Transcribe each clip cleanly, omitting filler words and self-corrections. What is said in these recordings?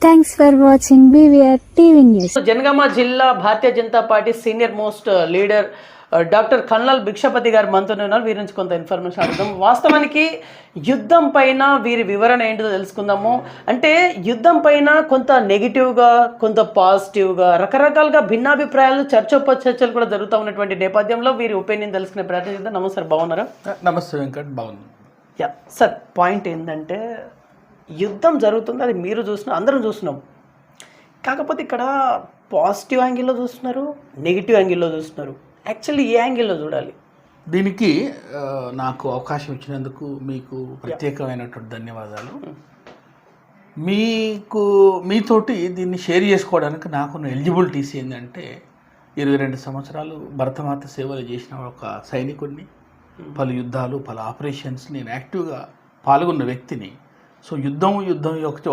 Thanks for watching BVR TV news. Jangaon జిల్లా Bharatiya Janata Party senior most leader doctor colonel Bhikshapathi garu మనతో ఉన్నారు. వీరి నుంచి కొంత ఇన్ఫర్మేషన్ అడుగుదాం. వాస్తవానికి యుద్ధం పైన వీరి వివరణ ఏంటో తెలుసుకుందాము. అంటే యుద్ధం పైన కొంత నెగిటివ్గా, కొంత పాజిటివ్గా, రకరకాలుగా భిన్నాభిప్రాయాలు, చర్చోపచర్చలు కూడా జరుగుతూ ఉన్నటువంటి నేపథ్యంలో వీరి ఒపీనియన్ తెలుసుకునే ప్రయత్నం చేద్దాం. నమస్తే సార్, బాగున్నారా? నమస్తే వెంకట్, బాగుంది. యా సార్, పాయింట్ ఏంటంటే యుద్ధం జరుగుతుంది, అది మీరు చూస్తున్నారు, అందరం చూస్తున్నాం. కాకపోతే ఇక్కడ పాజిటివ్ యాంగిల్లో చూస్తున్నారు, నెగిటివ్ యాంగిల్లో చూస్తున్నారు. యాక్చువల్లీ ఏ యాంగిల్లో చూడాలి? దీనికి నాకు అవకాశం ఇచ్చినందుకు మీకు ప్రత్యేకమైనటువంటి ధన్యవాదాలు. మీతోటి దీన్ని షేర్ చేసుకోవడానికి నాకున్న ఎలిజిబిలిటీస్ ఏంటంటే 22 సంవత్సరాలు భరతమాత సేవలు చేసిన ఒక సైనికుడిని, పలు యుద్ధాలు, పలు ఆపరేషన్స్ నేను యాక్టివ్గా పాల్గొన్న వ్యక్తిని. సో యుద్ధం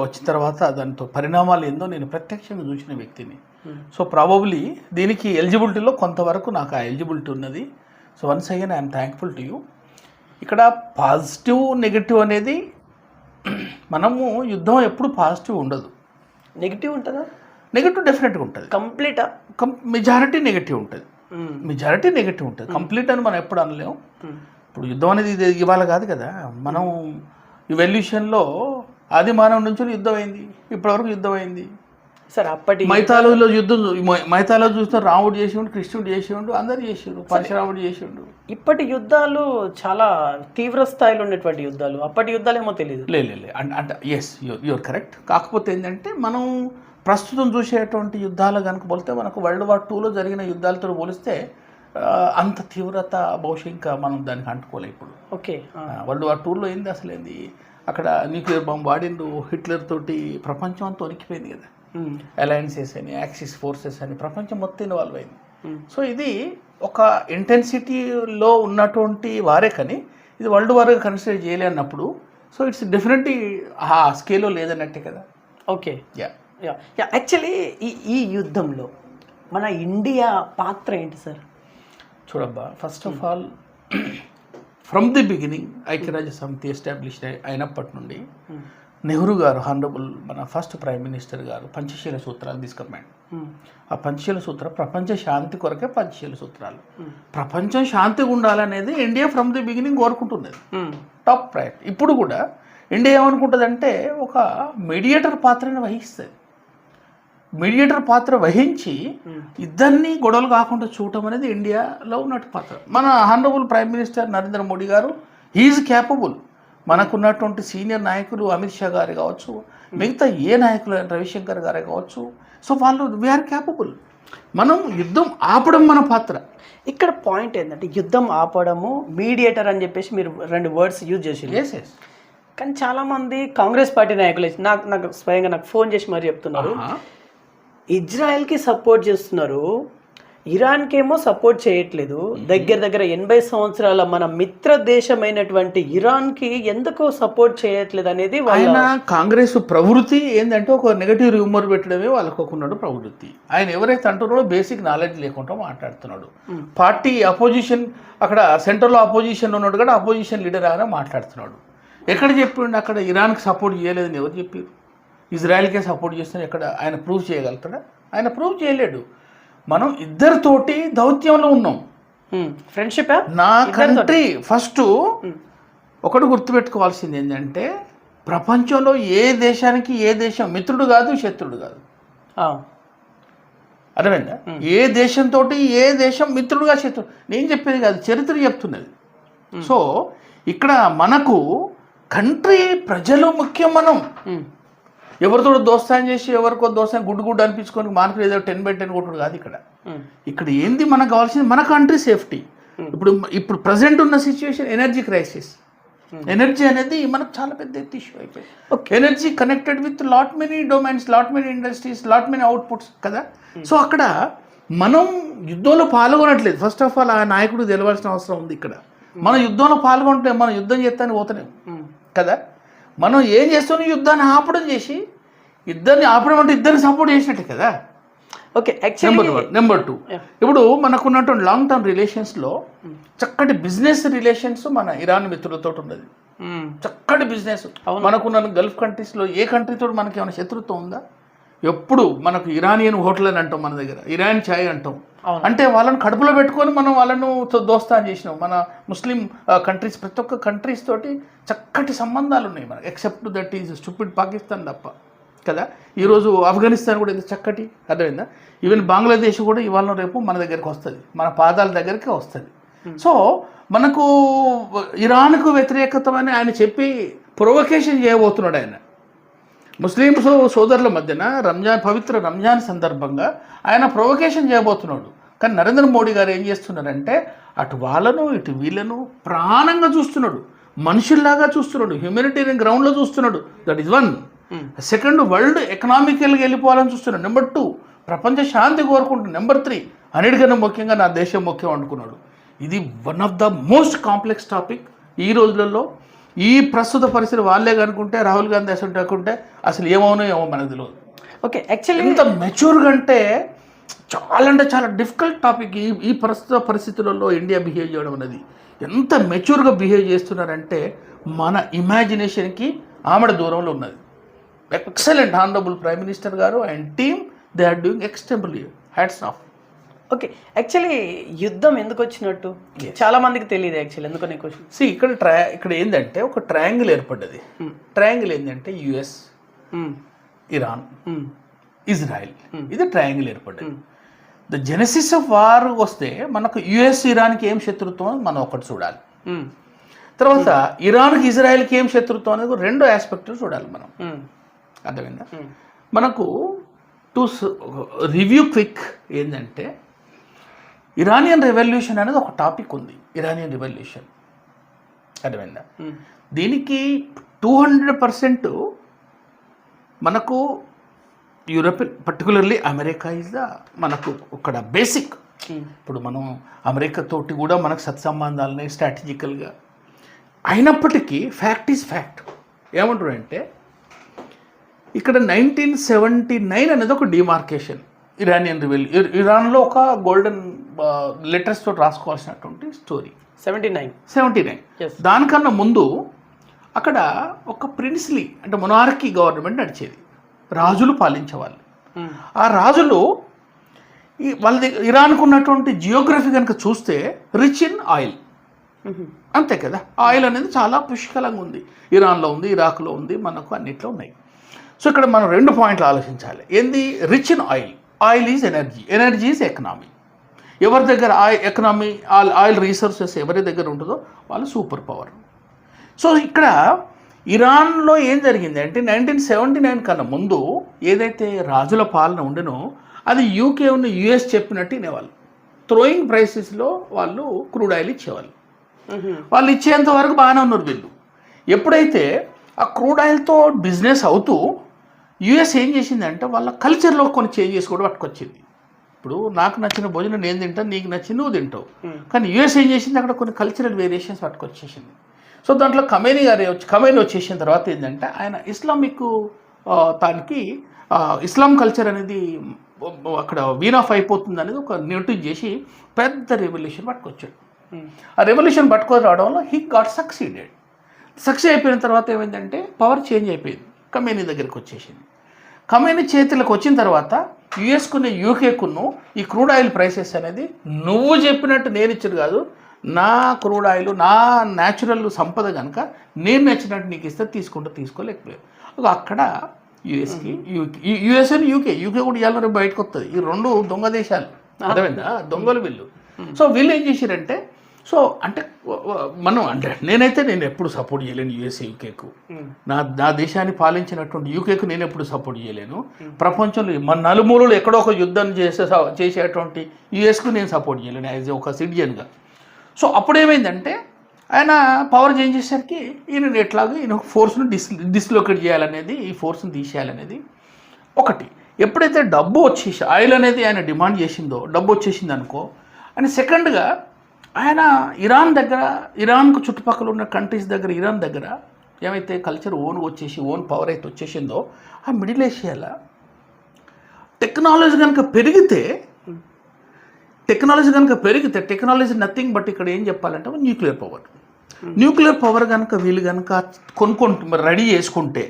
వచ్చిన తర్వాత దాంతో పరిణామాలు ఏందో నేను ప్రత్యక్షంగా చూసిన వ్యక్తిని. సో ప్రాబబ్లీ దీనికి ఎలిజిబిలిటీలో కొంతవరకు నాకు ఆ ఎలిజిబిలిటీ ఉన్నది. So once again I'm thankful to you. ఇక్కడ పాజిటివ్ నెగిటివ్ అనేది, మనము యుద్ధం ఎప్పుడు పాజిటివ్ ఉండదు, నెగిటివ్ ఉంటుందా? నెగిటివ్ డెఫినెట్గా ఉంటుంది. కంప్లీటా? మెజారిటీ నెగిటివ్ ఉంటుంది. మెజారిటీ నెగిటివ్ ఉంటుంది. కంప్లీట్ అని మనం ఎప్పుడు అనలేము. ఇప్పుడు యుద్ధం అనేది ఇది ఇవాళ కాదు కదా. మనం ఇవల్యూషన్లో ఆది మానవ నుంచి యుద్ధం అయింది, ఇప్పటివరకు యుద్ధం అయింది. సార్ అప్పటి మైథాలజీలో యుద్ధం, మైథాలజీ చూస్తే రాముడు చేసిండు, కృష్ణుడు చేసిండు, అందరు చేసిండు, పరశురాముడు చేసిండు. ఇప్పటి యుద్ధాలు చాలా తీవ్ర స్థాయిలో ఉన్నటువంటి యుద్ధాలు, అప్పటి యుద్ధాలు ఏమో తెలియదు. లేదు అంటే ఎస్ యువర్ కరెక్ట్. కాకపోతే ఏంటంటే మనం ప్రస్తుతం చూసేటువంటి యుద్ధాలు కనుక పోలిస్తే మనకు World War IIలో జరిగిన యుద్ధాలతో పోలిస్తే అంత తీవ్రత బహుశా ఇంకా మనం దానికి అంటుకోలే ఇప్పుడు. ఓకే, World War IIలో ఏంది అసలు ఏంది, అక్కడ న్యూక్లియర్ బాంబు వాడిండు, హిట్లర్ తోటి ప్రపంచం అంతా వణికిపోయింది కదా. అలయన్సెస్ అని, యాక్సిస్ ఫోర్సెస్ అని, ప్రపంచం మొత్తం ఇన్వాల్వ్ అయింది. సో ఇది ఒక ఇంటెన్సిటీలో ఉన్నటువంటి వారే, కానీ ఇది వరల్డ్ వార్గా కన్సిడర్ చేయలే అన్నప్పుడు, సో ఇట్స్ డెఫినెట్లీ ఆ స్కేల్లో లేదన్నట్టే కదా. ఓకే, యాక్చువల్లీ ఈ యుద్ధంలో మన ఇండియా పాత్ర ఏంటి సార్? చూడబ్బా, first of all from the beginning ఐక్యరాజ్య సమితి ఎస్టాబ్లిష్ అయినప్పటి నుండి నెహ్రూ గారు, హానరబుల్ మన ఫస్ట్ ప్రైమ్ మినిస్టర్ గారు పంచశీల సూత్రాలు తీసుకున్నాడు. ఆ పంచశీల సూత్రం ప్రపంచ శాంతి కొరకే పంచశీల సూత్రాలు. ప్రపంచం శాంతిగా ఉండాలనేది ఇండియా ఫ్రమ్ ది బిగినింగ్ కోరుకుంటున్నది, టాప్ ప్రయారిటీ. ఇప్పుడు కూడా ఇండియా ఏమనుకుంటుంది అంటే ఒక మీడియేటర్ పాత్రను వహిస్తుంది. మీడియేటర్ పాత్ర వహించి ఇద్దరిని గొడవలు కాకుండా చూడటం అనేది ఇండియాలో ఉన్నట్టు పాత్ర. మన honourable prime minister Narendra Modi గారు హీఈస్ క్యాపబుల్. మనకున్నటువంటి సీనియర్ నాయకులు అమిత్ షా గారు కావచ్చు, మిగతా ఏ నాయకులు రవిశంకర్ గారే కావచ్చు, సో వాళ్ళు వీఆర్ క్యాపబుల్. మనం యుద్ధం ఆపడం మన పాత్ర. ఇక్కడ పాయింట్ ఏంటంటే యుద్ధం ఆపడము, మీడియేటర్ అని చెప్పేసి మీరు 2 వర్డ్స్ యూజ్ చేసి, కానీ చాలామంది కాంగ్రెస్ పార్టీ నాయకులు నాకు స్వయంగా నాకు ఫోన్ చేసి మరి చెప్తున్నారు, ఇజ్రాయెల్కి సపోర్ట్ చేస్తున్నారు, ఇరాన్కి ఏమో సపోర్ట్ చేయట్లేదు. దగ్గర 80 సంవత్సరాల మన మిత్ర దేశమైనటువంటి ఇరాన్కి ఎందుకు సపోర్ట్ చేయట్లేదు అనేది ఆయన కాంగ్రెస్ ప్రవృత్తి ఏంటంటే ఒక నెగటివ్ రూమర్ పెట్టడమే వాళ్ళకు ఒకన్నాడు ప్రవృత్తి. ఆయన ఎవరైతే అంటున్నాడో బేసిక్ నాలెడ్జ్ లేకుండా మాట్లాడుతున్నాడు. పార్టీ అపోజిషన్, అక్కడ సెంట్రల్లో అపోజిషన్ ఉన్నాడు కూడా అపోజిషన్ లీడర్ ఆయన మాట్లాడుతున్నాడు. ఎక్కడ చెప్పిండు అక్కడ ఇరాన్కి సపోర్ట్ చేయలేదని ఎవరు చెప్పారు? ఇజ్రాయెల్కే సపోర్ట్ చేస్తున్నా ఎక్కడ ఆయన ప్రూవ్ చేయగలుగుతాడా? ఆయన ప్రూవ్ చేయలేడు. మనం ఇద్దరితోటి దౌత్యంలో ఉన్నాం, ఫ్రెండ్షిప్. నా కంట్రీ ఫస్ట్ ఒకటి గుర్తుపెట్టుకోవాల్సింది ఏంటంటే, ప్రపంచంలో ఏ దేశానికి ఏ దేశం మిత్రుడు కాదు, శత్రుడు కాదు. అర్థమైందా? ఏ దేశంతో ఏ దేశం మిత్రుడుగా శత్రుడు నేను చెప్పేది కాదు, చరిత్ర చెప్తున్నది. సో ఇక్కడ మనకు కంట్రీ ప్రజలు ముఖ్యం. మనం ఎవరితో దోస్తాయం చేసి ఎవరికో దోస్తాయం గుడ్డు అనిపించుకొని మనకు ఏదో 10/10 కొట్టుడు కాదు. ఇక్కడ ఏంది మనకు కావాల్సింది, మన కంట్రీ సేఫ్టీ. ఇప్పుడు ప్రజెంట్ ఉన్న సిచ్యువేషన్ ఎనర్జీ క్రైసిస్. ఎనర్జీ అనేది మనకు చాలా పెద్ద ఇష్యూ అయిపోయింది. Energy connected with lot many domains, lot many industries, lot many outputs కదా. సో అక్కడ మనం యుద్ధంలో పాల్గొనట్లేదు. ఫస్ట్ ఆఫ్ ఆల్ ఆ నాయకుడు తెలవాల్సిన అవసరం ఉంది. ఇక్కడ మనం యుద్ధంలో పాల్గొంటే మనం యుద్ధం చేస్తానికి పోతలేము కదా. మనం ఏం చేస్తాం, యుద్ధాన్ని ఆపడం చేసి, ఇద్దరిని ఆపడం అంటే ఇద్దరిని సపోర్ట్ చేసినట్టే కదా. ఓకే, నెంబర్ 2, ఇప్పుడు మనకున్నటువంటి లాంగ్ టర్మ్ రిలేషన్స్లో చక్కటి బిజినెస్ రిలేషన్స్ మన ఇరాన్ మిత్రులతో ఉన్నది. చక్కటి బిజినెస్ మనకున్న గల్ఫ్ కంట్రీస్లో ఏ కంట్రీతో మనకి ఏమైనా శత్రుత్వం ఉందా? ఎప్పుడు మనకు ఇరానియన్ హోటల్ అని అంటాం, మన దగ్గర ఇరాన్ ఛాయ్ అంటాం. అవును. అంటే వాళ్ళని కడుపులో పెట్టుకొని మనం వాళ్ళను దోస్తాన్ చేసినాం. మన ముస్లిం కంట్రీస్, ప్రతి ఒక్క కంట్రీస్ తోటి చక్కటి సంబంధాలు ఉన్నాయి మనకు, except that is stupid Pakistan తప్ప కదా. ఈరోజు ఆఫ్ఘనిస్తాన్ కూడా ఇది చక్కటి, అర్థమైందా? ఈవెన్ బంగ్లాదేశ్ కూడా ఇవాళ రేపు మన దగ్గరికి వస్తుంది, మన పాదాల దగ్గరికి వస్తుంది. సో మనకు ఇరాన్కు వ్యతిరేకతమని ఆయన చెప్పి ప్రొవొకేషన్ చేయబోతున్నాడు ఆయన. ముస్లిం సోదరుల మధ్యన పవిత్ర రంజాన్ సందర్భంగా ఆయన ప్రొవొకేషన్ చేయబోతున్నాడు. కానీ నరేంద్ర మోడీ గారు ఏం చేస్తున్నారంటే అటు వాళ్ళను ఇటు వీళ్ళను ప్రాణంగా చూస్తున్నాడు, మనుషుల్లాగా చూస్తున్నాడు, హ్యూమనిటేరియన్ గ్రౌండ్లో చూస్తున్నాడు. That is one. Second, world ఎకనామికల్గా వెళ్ళిపోవాలని చూస్తున్నాడు. నెంబర్ 2, ప్రపంచ శాంతి కోరుకుంటున్నాడు. నెంబర్ 3, అన్నిటికన్నా ముఖ్యంగా నా దేశం ముఖ్యం అనుకున్నాడు. ఇది one of the most complex topic ఈ రోజులలో. ఈ ప్రస్తుత పరిస్థితి వాళ్ళే కనుకుంటే, రాహుల్ గాంధీ అసలు అనుకుంటే అసలు ఏమవునో ఏమో మనకు తెలియదు. ఓకే, యాక్చువల్లీ ఇంత మెచ్యూర్గా అంటే చాలా డిఫికల్ట్ టాపిక్. ఈ ప్రస్తుత పరిస్థితులలో ఇండియా బిహేవ్ చేయడం అనేది ఎంత మెచ్యూర్గా బిహేవ్ చేస్తున్నారంటే మన ఇమాజినేషన్కి ఆమెడ దూరంలో ఉన్నది. Excellent honourable prime minister garu and team, they are doing exemplarily, hats off. Okay, actually యుద్ధం ఎందుకు వచ్చినట్టు చాలా మందికి తెలియదు యాక్చువల్లీ ఎందుకు నీకు. ఇక్కడ ఏంటంటే ఒక ట్రయాంగిల్ ఏర్పడ్డది. ట్రయాంగిల్ ఏంటంటే యుఎస్, ఇరాన్, ఇజ్రాయెల్, ఇది ట్రయాంగిల్ ఏర్పడ్డది. ద జెనసిస్ ఆఫ్ వార్ వస్తే మనకు యుఎస్ ఇరాన్కి ఏం శత్రుత్వం మనం ఒకటి చూడాలి. తర్వాత ఇరాన్కి ఇజ్రాయెల్కి ఏం శత్రుత్వం అనేది 2 ఆస్పెక్ట్లు చూడాలి మనం. అర్థమైందా? మనకు టు రివ్యూ క్విక్ ఏంటంటే ఇరానియన్ రెవల్యూషన్ అనేది ఒక టాపిక్ ఉంది. ఇరానియన్ రెవల్యూషన్ అర్థమైందా? దీనికి 200% మనకు European, particularly America is the మనకు ఇక్కడ బేసిక్. ఇప్పుడు మనం అమెరికా తోటి కూడా మనకు సత్సంబంధాలని స్ట్రాటజికల్గా, అయినప్పటికీ ఫ్యాక్ట్ ఈజ్ ఫ్యాక్ట్. ఏమంటారు అంటే ఇక్కడ 1979 అనేది ఒక డిమార్కేషన్. ఇరానియన్ ఇరాన్లో ఒక గోల్డెన్ లెటర్స్ తోటి రాసుకోవాల్సినటువంటి స్టోరీ 79. దానికన్నా ముందు అక్కడ ఒక ప్రిన్స్లీ అంటే మొనార్కీ గవర్నమెంట్ నడిచేది, రాజులు పాలించేవాళ్ళు. ఆ రాజులు వాళ్ళ దగ్గర ఇరాన్కు ఉన్నటువంటి జియోగ్రఫీ కనుక చూస్తే రిచ్ ఇన్ ఆయిల్, అంతే కదా. ఆయిల్ అనేది చాలా పుష్కలంగా ఉంది, ఇరాన్లో ఉంది, ఇరాక్లో ఉంది, మనకు అన్నిట్లో ఉన్నాయి. సో ఇక్కడ మనం 2 పాయింట్లు ఆలోచించాలి. ఏంది? Rich in oil. Oil is energy, energy is economy. ఎవరి దగ్గర ఎకనామీ, ఆయిల్ రీసోర్సెస్ ఎవరి దగ్గర ఉంటుందో వాళ్ళు సూపర్ పవర్. సో ఇక్కడ ఇరాన్లో ఏం జరిగింది అంటే 1979 కన్నా ముందు ఏదైతే రాజుల పాలన ఉండేనో అది యూకే ఉన్న యుఎస్ చెప్పినట్టు వినేవాళ్ళు. థ్రోయింగ్ ప్రైసెస్లో వాళ్ళు క్రూడ్ ఆయిల్ ఇచ్చేవాళ్ళు. వాళ్ళు ఇచ్చేంత వరకు బాగానే ఉన్నారు వీళ్ళు. ఎప్పుడైతే ఆ క్రూడ్ ఆయిల్తో బిజినెస్ అవుతూ యుఎస్ ఏం చేసిందంటే వాళ్ళ కల్చర్లో కొన్ని చేంజెస్ కూడా పట్టుకొచ్చింది. ఇప్పుడు నాకు నచ్చిన భోజనం నేను తింటాను, నీకు నచ్చిన నువ్వు తింటావు. కానీ యుఎస్ ఏం చేసింది, అక్కడ కొన్ని కల్చరల్ వేరియేషన్స్ పట్టుకొచ్చేసింది. సో దాంట్లో ఖమేనీ వచ్చేసిన తర్వాత ఏంటంటే ఆయన ఇస్లామిక్ దానికి ఇస్లాం కల్చర్ అనేది అక్కడ వీన్ ఆఫ్ అయిపోతుంది అనేది ఒక నోటీస్ చేసి పెద్ద రెవల్యూషన్ పట్టుకొచ్చాడు. ఆ రెవల్యూషన్ పట్టుకొని రావడంలో హీ గాట్ సక్సెస్ అయిపోయిన తర్వాత ఏమైందంటే పవర్ చేంజ్ అయిపోయింది, ఖమేనీ దగ్గరికి వచ్చేసింది. ఖమేనీ చేతులకు వచ్చిన తర్వాత యుఎస్కున్న యూకేకును ఈ క్రూడ్ ఆయిల్ ప్రైసెస్ అనేది నువ్వు చెప్పినట్టు నేను ఇచ్చేది కాదు, నా క్రూడ్ ఆయిల్ నా న్యాచురల్ సంపద కనుక నేను నచ్చినట్టు నీకు ఇస్తే తీసుకోలేకపోయావు. అక్కడ యుఎస్కి యుఎస్ అని యూకే కూడా ఇవాళ రేపు బయటకు వస్తుంది. ఈ 2 దొంగ దేశాలు, అర్థమైందా? దొంగలు వీళ్ళు. సో వీళ్ళు ఏం చేశారంటే, సో అంటే నేను ఎప్పుడు సపోర్ట్ చేయలేను యుఎస్ యూకేకు. నా దేశాన్ని పాలించినటువంటి యూకేకు నేను ఎప్పుడు సపోర్ట్ చేయలేను. ప్రపంచంలో మన నలుమూలలు ఎక్కడో ఒక యుద్ధం చేసేటువంటి యుఎస్కు నేను సపోర్ట్ చేయలేను యాజ్ ఒక సిటిజన్గా. సో అప్పుడు ఏమైందంటే ఆయన పవర్ చేంజ్ చేసేసరికి ఈయన ఫోర్స్ను డిస్లొకేట్ చేయాలనేది, ఈ ఫోర్స్ని తీసేయాలనేది ఒకటి. ఎప్పుడైతే డబ్బు వచ్చేసి ఆయిల్ అనేది ఆయన డిమాండ్ చేసిందో, డబ్బు వచ్చేసింది అనుకో. అండ్ సెకండ్గా ఆయన ఇరాన్కు చుట్టుపక్కల ఉన్న కంట్రీస్ దగ్గర, ఇరాన్ దగ్గర ఏమైతే కల్చర్ ఓన్ పవర్ అయితే వచ్చేసిందో, ఆ మిడిల్ ఏషియాలో టెక్నాలజీ కనుక పెరిగితే టెక్నాలజీ నథింగ్ బట్ ఇక్కడ ఏం చెప్పాలంటే న్యూక్లియర్ పవర్ కనుక వీళ్ళు కనుక రెడీ చేసుకుంటే,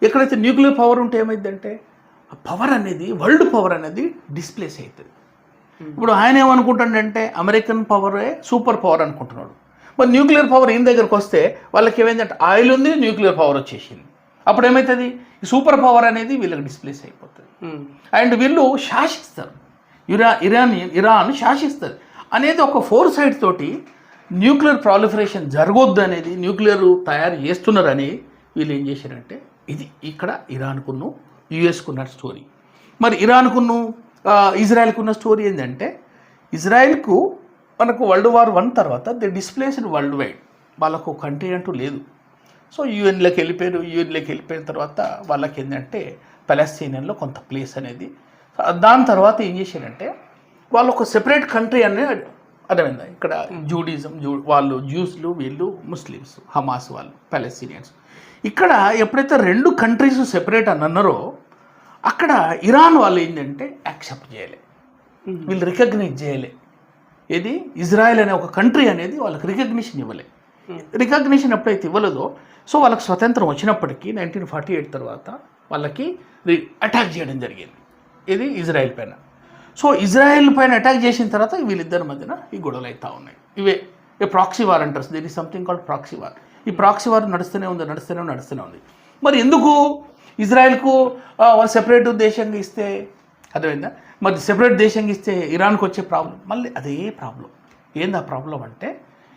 ఎక్కడైతే న్యూక్లియర్ పవర్ ఉంటే ఏమైందంటే పవర్ అనేది, వరల్డ్ పవర్ అనేది డిస్ప్లేస్ అవుతుంది. ఇప్పుడు ఆయన ఏమనుకుంటాడంటే అమెరికన్ పవరే సూపర్ పవర్ అనుకుంటున్నాడు. మరి న్యూక్లియర్ పవర్ ఈయన దగ్గరకు వస్తే వాళ్ళకి ఏమైందంటే ఆయిల్ ఉంది, న్యూక్లియర్ పవర్ వచ్చేసింది. అప్పుడు ఏమవుతుంది, ఈ సూపర్ పవర్ అనేది వీళ్ళకి డిస్ప్లేస్ అయిపోతుంది. అండ్ వీళ్ళు శాసిస్తారు, ఇరాన్ శాసిస్తారు అనేది ఒక ఫోర్ సైడ్ తోటి న్యూక్లియర్ ప్రాలిఫరేషన్ జరగొద్దు అనేది, న్యూక్లియర్ తయారు చేస్తున్నారని వీళ్ళు ఏం చేశారంటే, ఇది ఇక్కడ ఇరాన్కును యుఎస్కున్న స్టోరీ. మరి ఇరాన్కును ఇజ్రాయెల్కున్న స్టోరీ ఏంటంటే, ఇజ్రాయెల్కు మనకు World War I తర్వాత ది డిస్ప్లేస్డ్ వరల్డ్ వైడ్, వాళ్ళకు కంట్రీ అంటూ లేదు. సో యూఎన్లోకి వెళ్ళిపోయిన తర్వాత వాళ్ళకి ఏంటంటే పాలస్తీనియన్లో కొంత ప్లేస్ అనేది. దాని తర్వాత ఏం చేశారంటే వాళ్ళు ఒక సెపరేట్ కంట్రీ అనేది అర్థమైందా. ఇక్కడ జూడిజం, వాళ్ళు జ్యూస్లు, వీళ్ళు ముస్లిమ్స్, హమాస్ వాళ్ళు పాలస్తీనియన్స్. ఇక్కడ ఎప్పుడైతే రెండు కంట్రీస్ సెపరేట్ అని అన్నారో అక్కడ ఇరాన్ వాళ్ళు ఏంటంటే యాక్సెప్ట్ చేయలే, వీళ్ళు రికగ్నైజ్ చేయలే. ఇది ఇజ్రాయెల్ అనే ఒక కంట్రీ అనేది వాళ్ళకి రికగ్నిషన్ ఇవ్వలే. రికగ్నిషన్ ఎప్పుడైతే ఇవ్వలేదో, సో వాళ్ళకి స్వతంత్రం వచ్చినప్పటికీ 1948 తర్వాత వాళ్ళకి అటాక్ చేయడం జరిగింది. ఇది ఇజ్రాయెల్ పైన. సో ఇజ్రాయెల్ పైన అటాక్ చేసిన తర్వాత వీళ్ళిద్దరి మధ్యన ఈ గొడవలు అవుతూ ఉన్నాయి. ఇవే ఏ ప్రాక్సీ వార్ అంటారు. దీని సంథింగ్ కాల్డ్ ప్రాక్సీ వార్. ఈ ప్రాక్సీ వార్ నడుస్తూనే ఉంది. మరి ఎందుకు ఇజ్రాయెల్కు వాళ్ళు సెపరేట్ దేశంగా ఇస్తే, అర్థమైందా, మరి సెపరేట్ దేశంగా ఇస్తే ఇరాన్కి వచ్చే ప్రాబ్లం మళ్ళీ అదే ప్రాబ్లం. ఏంది ఆ ప్రాబ్లం అంటే,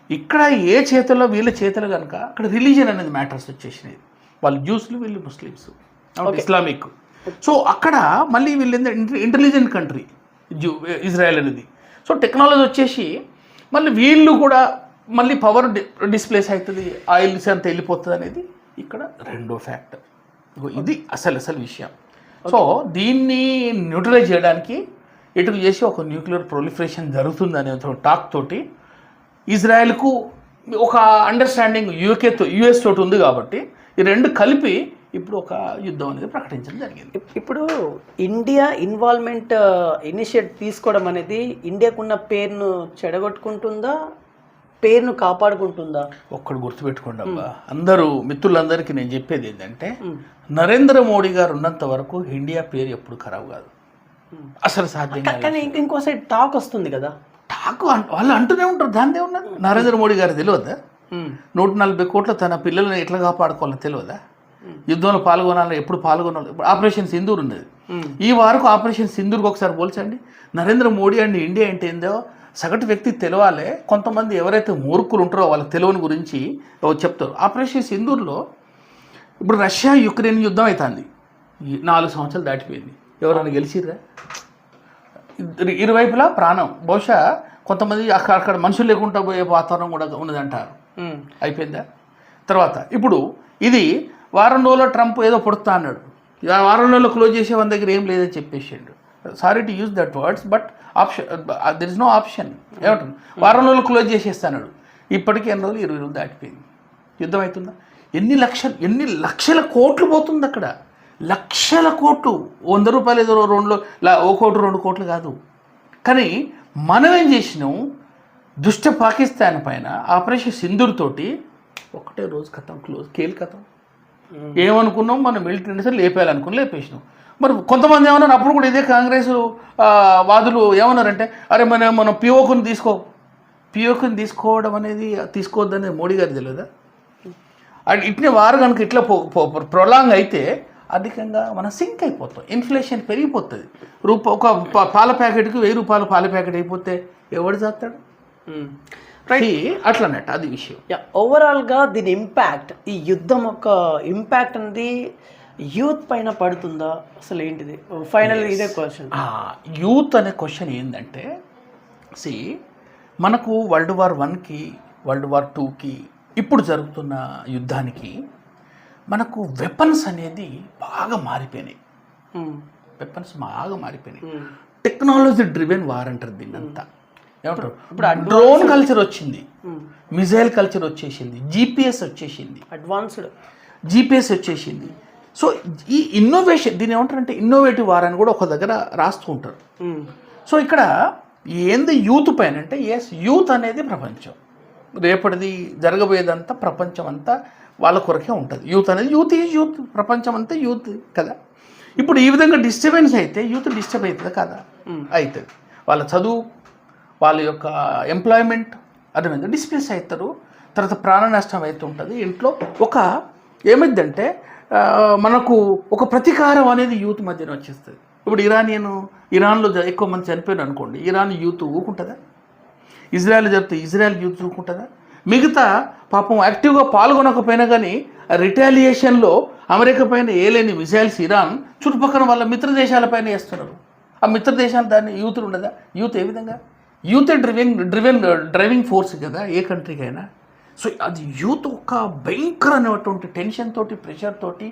ఇక్కడ ఏ చేతుల్లో వీళ్ళ చేతులు కనుక అక్కడ రిలీజియన్ అనేది మ్యాటర్స్ వచ్చేసినాయి. వాళ్ళు జ్యూస్లు, వీళ్ళు ముస్లిమ్స్, ఇస్లామిక్. సో అక్కడ మళ్ళీ వీళ్ళు ఇంటెలిజెంట్ కంట్రీ ఇజ్రాయెల్ అనేది. సో టెక్నాలజీ వచ్చేసి మళ్ళీ వీళ్ళు కూడా మళ్ళీ పవర్ డిస్ప్లేస్ అవుతుంది, ఆయిల్స్ అంతా వెళ్ళిపోతుంది అనేది ఇక్కడ రెండో ఫ్యాక్టర్. ఇది అసలు విషయం. సో దీన్ని న్యూట్రలైజ్ చేయడానికి ఎటు చేసి ఒక న్యూక్లియర్ ప్రొలిఫరేషన్ జరుగుతుంది అనే టాక్ తోటి ఇజ్రాయెల్కు ఒక అండర్స్టాండింగ్ యుఎస్ తోటి ఉంది. కాబట్టి ఈ రెండు కలిపి ఇప్పుడు ఒక యుద్ధం అనేది ప్రకటించడం జరిగింది. ఇప్పుడు ఇండియా ఇన్వాల్వ్మెంట్ ఇనిషియేట్ తీసుకోవడం అనేది ఇండియాకున్న పేరును చెడగొట్టుకుంటుందా, పేరును కాపాడుకుంటుందా? ఒక్కడు గుర్తుపెట్టుకోండి అబ్బా, అందరూ మిత్రులందరికీ నేను చెప్పేది ఏంటంటే, నరేంద్ర మోడీ గారు ఉన్నంత వరకు ఇండియా పేరు ఎప్పుడు ఖరాబ్ కాదు, అసలు సాధ్యం కాదు. కానీ ఇంకో సైడ్ టాక్ వస్తుంది కదా, టాక్ వాళ్ళు అంటూనే ఉంటారు. దానిదే ఉన్నది. నరేంద్ర మోడీ గారు తెలియదా 140 కోట్ల తన పిల్లల్ని ఎట్లా కాపాడుకోవాలో తెలియదా? యుద్ధంలో పాల్గొనాలని ఎప్పుడు పాల్గొనాలి. ఆపరేషన్ సింధూర్ ఉన్నది. ఈ వారకు ఆపరేషన్ సింధూర్కి ఒకసారి పోల్చండి. నరేంద్ర మోడీ అండ్ ఇండియా అంటే ఏందో సగటు వ్యక్తి తెలవాలి. కొంతమంది ఎవరైతే మూర్ఖులు ఉంటారో వాళ్ళకి తెలియని గురించి చెప్తారు. ఆపరేషన్ సింధూర్లో ఇప్పుడు రష్యా యుక్రెయిన్ యుద్ధం అవుతుంది, 4 సంవత్సరాలు దాటిపోయింది. ఎవరైనా గెలిచిర్రా? ఇరువైపులా ప్రాణం. బహుశా కొంతమంది అక్కడ మనుషులు లేకుండా పోయే వాతావరణం కూడా ఉన్నదంటారు. అయిపోయిందా? తర్వాత ఇప్పుడు ఇది వారం రోజుల్లో ట్రంప్ ఏదో పుడతా అన్నాడు, వారం రోజుల్లో క్లోజ్ చేసే మన దగ్గర ఏం లేదని చెప్పేసాడు. Sorry to use that words, but option there is no option. ఏమంటుంది, వారం రోజులు క్లోజ్ చేసేస్తాడు. ఇప్పటికీ ఎన్ని రోజులు 20 రోజులు దాటిపోయింది. యుద్ధం అవుతుందా? ఎన్ని లక్షల కోట్లు పోతుంది అక్కడ, లక్షల కోట్లు. 100 రూపాయలు ఏదో 1 కోటి 2 కోట్లు కాదు. కానీ మనం ఏం చేసినాం, దుష్ట పాకిస్తాన్ పైన ఆపరేషన్ సింధూర్ తోటి ఒకటే రోజు కథం, కేల్ కథం. ఏమనుకున్నాం, మనం మిలిటరీ లేపేయాలనుకుని మరి కొంతమంది ఏమన్నారు, అప్పుడు కూడా ఇదే కాంగ్రెస్ వాదులు ఏమన్నారంటే, అరే మనం పిఓకుని తీసుకోవడం అనేది తీసుకోవద్దనేది మోడీ గారు తెలియదా? అండ్ ఇట్నే వారు కనుక ఇట్లా ప్రొలాంగ్ అయితే అధికంగా మనం సింక్ అయిపోతాం, ఇన్ఫ్లేషన్ పెరిగిపోతుంది. ఒక పాల ప్యాకెట్కి 1000 రూపాయల పాల ప్యాకెట్ అయిపోతే ఎవడు చేస్తాడు? అట్లా అన్నట్టు అది విషయం. ఓవరాల్గా దీని ఇంపాక్ట్, ఈ యుద్ధం యొక్క ఇంపాక్ట్ అనేది యూత్ పైన పడుతుందా అసలు ఏంటిది? ఫైనల్ ఇదే క్వశ్చన్. యూత్ అనే క్వశ్చన్ ఏంటంటే, మనకు World War Iకి World War IIకి ఇప్పుడు జరుగుతున్న యుద్ధానికి మనకు వెపన్స్ అనేది బాగా మారిపోయినాయి. టెక్నాలజీ డ్రివెన్ వార్ అంటారు దీన్ని అంతా. ఏమంటారు, ఇప్పుడు డ్రోన్ కల్చర్ వచ్చింది, మిజైల్ కల్చర్ వచ్చేసింది, జీపీఎస్ వచ్చేసింది, అడ్వాన్స్డ్ జీపీఎస్ వచ్చేసింది. సో ఈ ఇన్నోవేషన్, దీన్ని ఏమంటారంటే ఇన్నోవేటివ్ వార్ అని కూడా ఒక దగ్గర రాస్తూ ఉంటారు. సో ఇక్కడ ఏంది యూత్ పైన అంటే, యూత్ అనేది ప్రపంచం, రేపటిది జరగబోయేదంతా ప్రపంచం అంతా వాళ్ళ కొరకే ఉంటుంది. యూత్ అనేది యూత్ ప్రపంచం అంతా యూత్ కదా. ఇప్పుడు ఈ విధంగా డిస్టర్బెన్స్ అయితే యూత్ డిస్టర్బ్ అవుతుందా కదా? అవుతుంది. వాళ్ళ చదువు, వాళ్ళ యొక్క ఎంప్లాయ్మెంట్ అర్థమైంది డిస్ప్లేస్ అవుతారు. తర్వాత ప్రాణ నష్టం అవుతుంటుంది ఇంట్లో. ఒక ఏమైందంటే మనకు ఒక ప్రతీకారం అనేది యూత్ మధ్యన వచ్చేస్తుంది. ఇప్పుడు ఇరాన్లో ఎక్కువ మంది చనిపోయారు అనుకోండి, ఇరాన్ యూత్ ఊకుంటుందా? ఇజ్రాయెల్ జరిగితే ఇజ్రాయెల్ యూత్ ఊకుంటుందా? మిగతా పాపం యాక్టివ్గా పాల్గొనకపోయినా కానీ రిటాలియేషన్లో అమెరికా పైన ఏలేని మిసైల్స్ ఇరాన్ చుట్టుపక్కల వాళ్ళ మిత్ర దేశాలపైన వేస్తున్నారు. ఆ మిత్ర దేశాలు దాన్ని యూత్ ఉండదా? యూత్ ఏ విధంగా? యూత్ డ్రైవింగ్ ఫోర్స్ కదా ఏ కంట్రీకైనా. సో అది యూత్ ఒక భయంకరమైనటువంటి టెన్షన్ తోటి, ప్రెషర్ తోటి,